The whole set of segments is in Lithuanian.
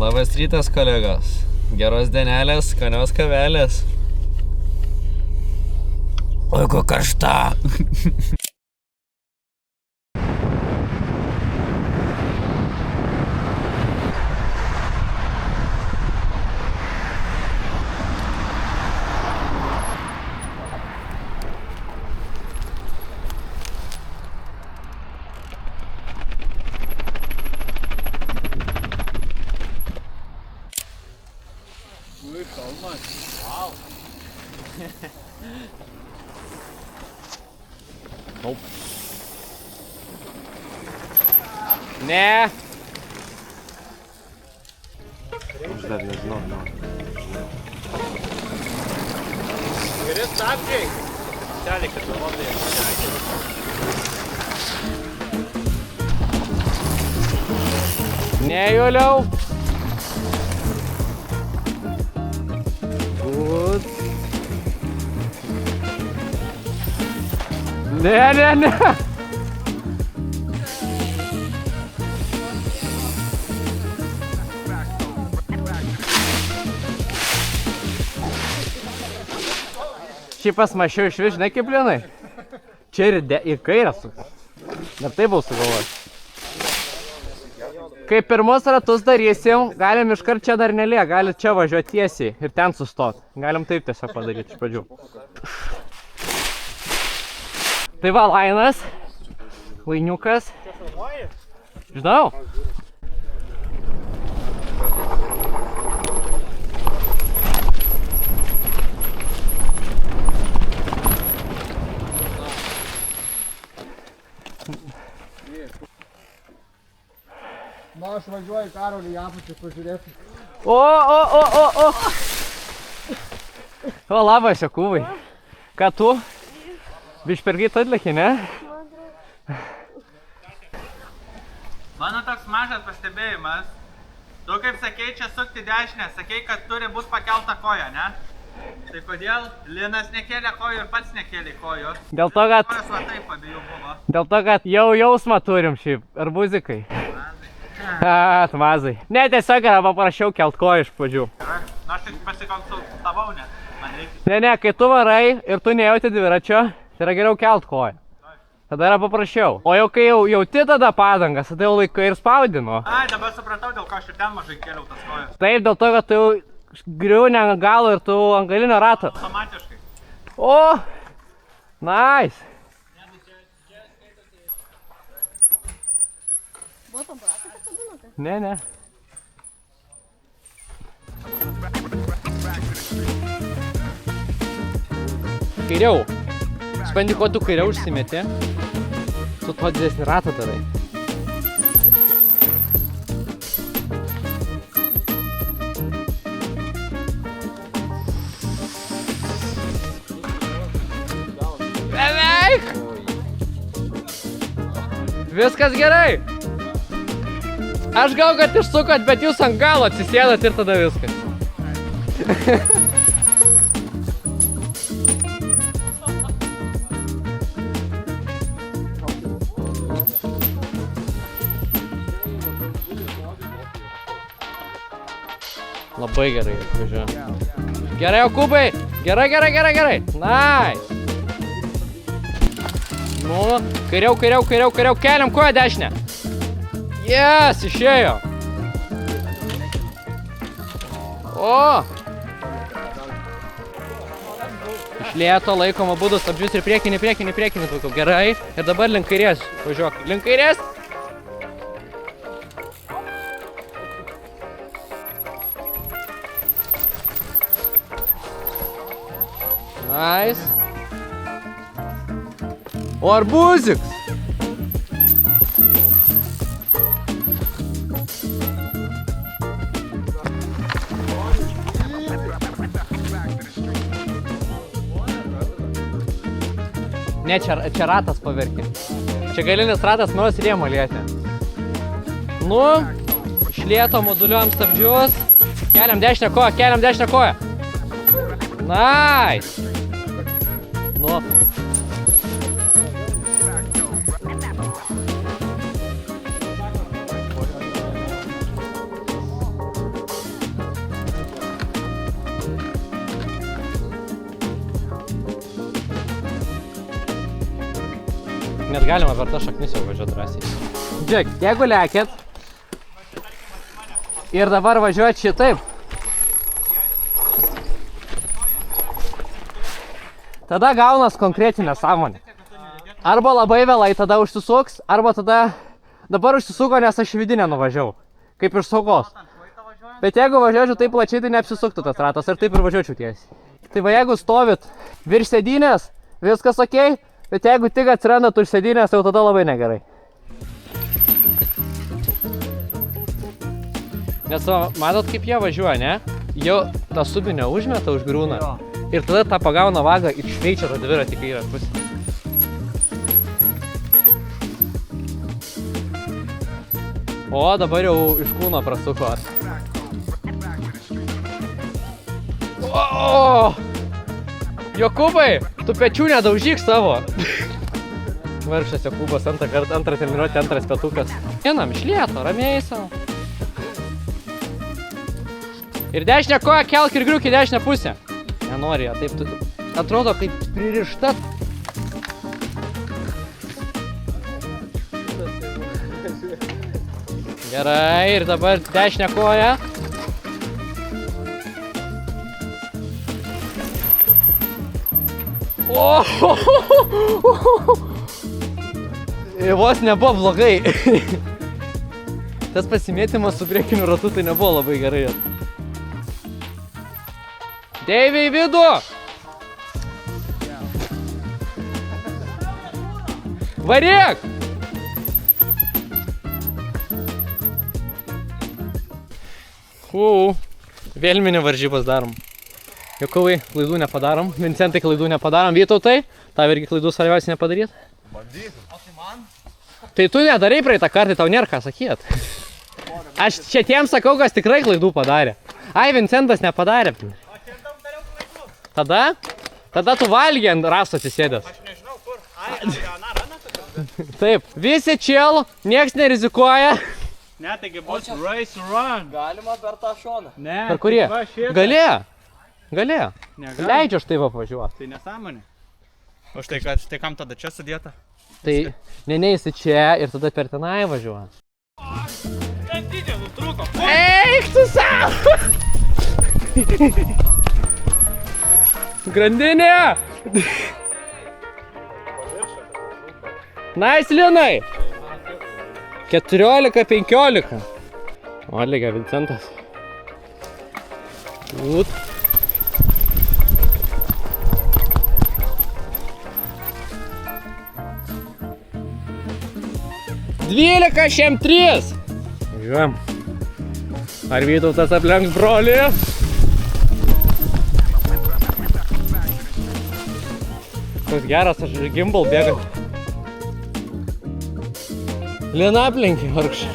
Labas rytas, kolegos. Geros dienelės, skanios kavelės. Oi, ko karšta. Wow. Nope. Ne. Aš dar nežinau, Geri stabdžiai. Seliai, kad vėlodai. Ne, Juliau. Ne. Šiaip pasmašiau iš vis, žinai kaip linai? Čia ir į kairę sukas. Ir taip buvau sugalvojęs. Kai pirmus ratus darysim, galim iškart čia dar nelie, galit čia važiuoti tiesiai ir ten sustot. Galim taip tiesiog padaryti iš pradžių. Tai va, Lainas, Lainiukas. Žinau. Na, aš važiuoju Karolį į apačią pažiūrėti. O! O, labas, Jokūbai. Ką tu? Biškį per greit atlėki, ne? Mano toks mažas pastebėjimas. Tu kaip sakei, čia sukti dešinę, sakei, kad turi būt pakelta koja, ne? Tai kodėl Linas nekėlė kojų ir pats nekėlė kojų? Dėl to, kad... Kojos va taip abiejų buvo. Dėl to, kad jau jausmą turim šiaip, arbuzikai. Mazai. Ne, tiesiog yra paprašiau kelt koją iš pradžių. Na, aš tik pasikonsultavau, ne? Man reikia. Ne, kai tu varai ir tu nejauti dviračio, tai yra geriau kelt koją. Tada yra paprašiau. O jau kai jauti tada padangas, tada jau laikai ir spaudino. Ai, dabar supratau, dėl ko aš ir ten mažai kėliau tas kojas. Taip, dėl to, kad tu jau griūni ant galo ir tu ant galinio rato. Automatiškai. O! Nice! Buvo to bratas apkabinote? Ne. Kairiau. Spandi, kuo tu kairiau užsimeti, tu tuo didesnį ratą darai. Beveik! Viskas gerai! Aš gal, kad išsukot, bet jūs ant galo atsisėdat ir tada viskas. Labai gerai važiuoju. Gerai, Jokūbai! Gerai! Nice! Nu, kairiau, keliam koją dešinę. Yes, išėjo. O! Iš lėto laikom abudu stabdžius ir priekinį tvarkau. Gerai. Ir dabar link kairės. Važiuok. Link kairės. Nice. O arbuziks. Ne, čia ratas paverkė. Čia galinis ratas nuos rėmo lietė. Nu, iš lėto moduliuojam stabdžius. Keliam dešinę koją. Nice. Nu. Net galima per tą šaknis jau važiuoti drąsiai. Žiūrėk, jeigu lekėt ir dabar važiuojat šitaip, tada gaunas konkretinė sąmonė. Arba labai vėlai tada užsisuks, arba tada dabar užsisuko, nes aš vidinę nuvažiavau, kaip iš saugos. Bet jeigu važiuočiau taip plačiai, tai neapsisuktų tas ratas ir taip ir važiuočiau tiesiai. Tai va jeigu stovit virš sėdynės, viskas okei, bet jeigu tik atsirandat už sėdynės, tai jau tada labai negerai. Nes matot, kaip jie važiuoja, ne? Jau tą subinę užmeta, užgriūna. Ir tada tą pagauna vagą ir šveičia tą dviratį kairę pusę. O dabar jau iš kūno prasuko. O! Jokūbai, tu pečių nedaužyk savo. Vargšas Jokūbas, antrą treniruotę, antras petukas. Einam iš lėto, ramiai savo. Ir dešinę koją kelk ir griuk į dešinę pusę. Nenori, taip tu atrodo kaip pririšta. Gerai, ir dabar dešinę koją. Vos nebuvo blogai. Tas pasimėtimas su priekiniu ratu tai nebuvo labai gerai. Deivi į vidų! Varyk! Vėlminių varžybos darom. Jokūbai, klaidų nepadarom. Vincentai, klaidų nepadarom. Vytautai, tau irgi klaidų svarbiausia nepadaryt? Bandysim. O tai man? Tai tu nedarai praeitą kartą, tau nėra ką sakyt. Aš čia tiem sakau, kas tikrai klaidų padarė. Ai, Vincentas nepadarė. O čia daug dariau klaidų. Tada? Tada tu valgį ant rasto atsisėdęs. Aš nežinau kur. Ai, Adriana rana tokia. Taip, visi chill, nieks nerizikuoja. Ne, taigi bus race run. Galima per tą šoną. Ne, Per kurie? Galėjo. Galėjo. Negali. Leidžiu aš taip apvažiuoti. Tai nesąmonė. O štai kam tada čia sudėta? Tai neisi čia ir tada per tenai važiuoja. Ten didžio nutrūko. Eik tu savo! Grandinė! Nice, Linai! 14-15. O, lygia Vincentas. Ūt. Dvylika šiam 3. Žiūrėjom. Ar Vytautas aplenks brolį? Koks geras, aš gimbal bėga. Lina aplenkė, vargšą.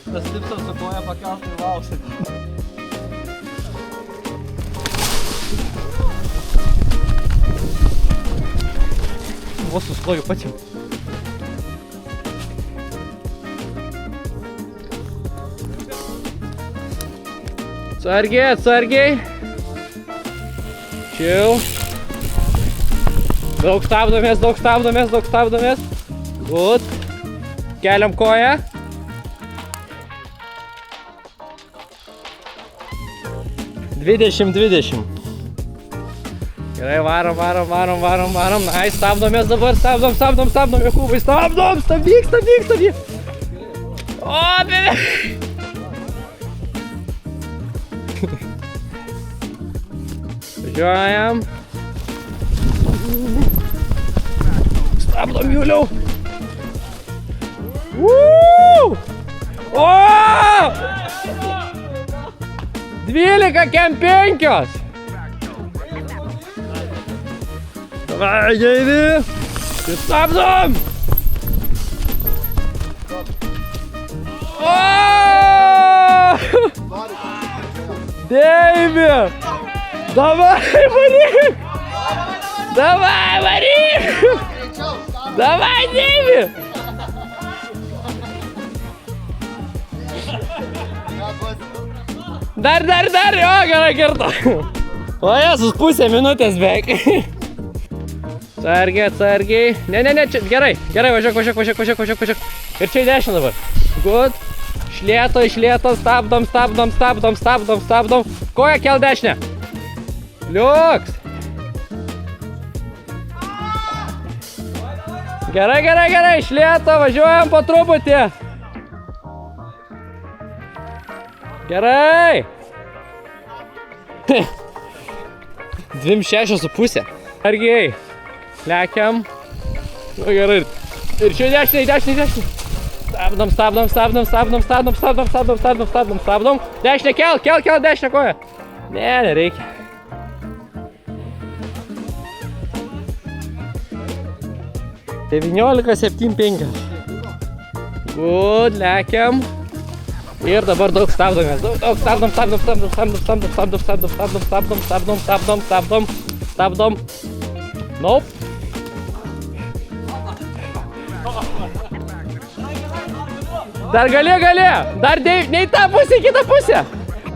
Tas tipsas su koja pakelt ir lauksit. Vos sustoju pačiam. Atsargiai, atsargiai. Chill. Daug stabdomės, daug stabdomės, daug stabdomės. Good. Keliam koją. Dvidešimt. Gerai, varom. Ai, stabdomės dabar, stabdom, Jokūbai, stabdom, stabdyk. O, beveik. Važiuojam. Stabdom, Juliau. O! 12 kem 5. Davai, Deivi. Stabdom. O! Deivi. Davai, varyk. Davai, Deivi. Dar, jo, gerai kirto. O Jėzus, pusė minutės beveik. Atsargiai. Ne, čia, gerai, važiuok. Ir čia į dešinę dabar. Good. Iš lėto, stabdom. Koja kel dešinę. Liuks. Gerai, iš lėto, važiuojam po truputį. Gerai. 26,5. Argiai. Lekiam. Nu gerai. Ir čia dešinė. Stabdom. Dešinė, kel dešinę koją. Ne, nereikia. $19,75. Good, lekiam. Ir dabar daug stabdomės. Stabdom. Nope. Dar gali. Dar ne į tą pusę, į kitą pusę.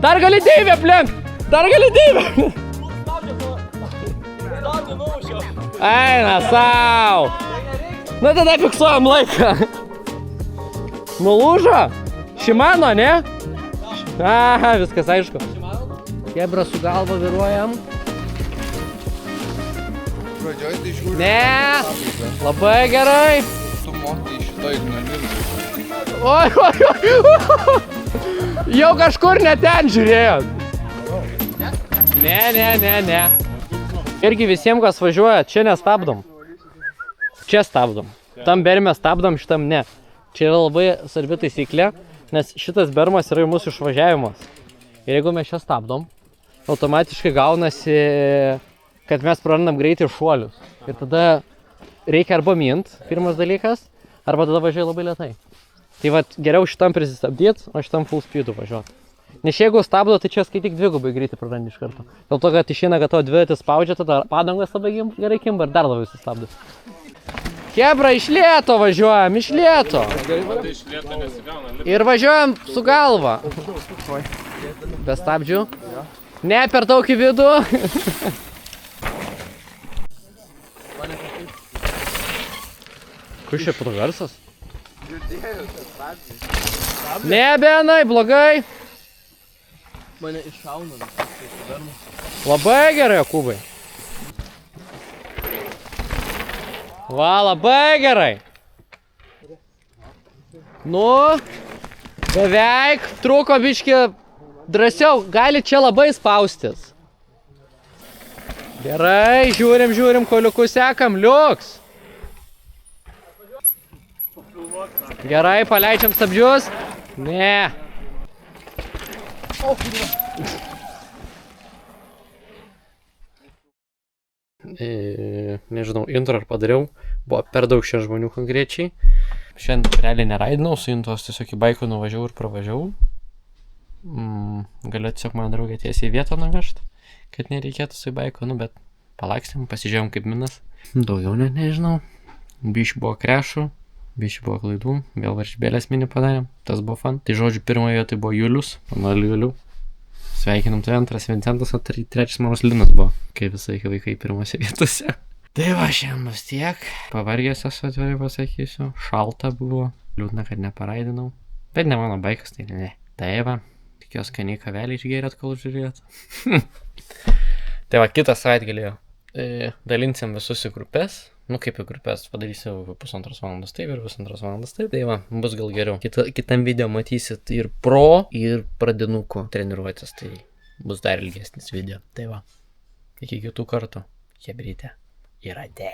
Dar gali Deivį aplenkt. Eina sau. Na tada fiksuojam laiką. Nulūžo? Šimano, ne? Aha, viskas aišku. Kebra su galva viruojam. Pradžioj tai žiūri. Ne, labai gerai. Tu mokai šitoj ignorinti. Oi. Jau kažkur ne ten žiūrėjot. Ne. Irgi visiems, kas važiuoja, čia nestabdom. Čia stabdom. Tam berme stabdom, šitam ne. Čia yra labai svarbi taisyklė, nes šitas bermas yra mūsų išvažiavimas. Ir jeigu mes čia stabdom, automatiškai gaunasi, kad mes prarandam greitį ir šuolius. Ir tada reikia arba mint, pirmas dalykas, arba tada važiuoja labai lėtai. Tai vat geriau šitam prisistabdyt, o šitam full speedu važiuot. Nes jeigu stabdo, tai čia skaityk dvigubai greitį prarandi iš karto. Dėl to, kad išeina, kad tavo dviratį spaudžia, tada padangas labai gerai kimba ir dar labiau sustabdo. Kebra, iš lėto važiuojam, iš lėto. Ir važiuojam su galva. Be stabdžių. Ne, per daug į vidų. Kur čia progarsas? Ne, Benai, blogai. Mane iššauna. Labai gerai, Jokūbai. Va, labai gerai. Nu, beveik, trūko biškį drąsiau, gali čia labai spaustis. Gerai, žiūrim, koliukus sekam, liuks. Gerai, paleidžiam stabdžius. Ne. Nežinau, intro ar padariau, buvo per daug šiandien žmonių konkrečiai. Šiandien realiai neraidinau, su intos tiesiog į baiką nuvažiavau ir pravažiavau. Galiu tiesiog mano draugė tiesiai į vietą nuvežt, kad nereikėtų su į baiką, nu bet palakstėm, pasižiūrėjom kaip minas. Daugiau net nežinau, bišį buvo krešų, bišį buvo klaidų, vėl varžybėlės mini padarėm, tas buvo fan. Tai žodžiu, pirmoje vietoje buvo Julius, panuoliu Juliu. Sveikinam tai antras Vincentas, o trečias manos Linas buvo, kai visai vaikai pirmose vietose. Tai va, šiandien bus tiek. Pavargęs esu, atvirai pasakysiu. Šalta buvo, liūdna, kad neparaidinau. Bet ne mano baikas, tai ne. Tai va, tikiuosi skaniai kavelį išgėrėt, kol žiūrėt. Tai va, kitą savaitgalį dalinsim visus į grupės. Nu kaip į grupės, padarysiu 1,5 valandos taip ir 1,5 valandos taip. Tai va, bus gal geriau. Kitam video matysit ir pro, ir pradinukų treniruotės. Tai bus dar ilgesnis video. Tai va, iki kitų kartų. Chebrytė. Ir ade.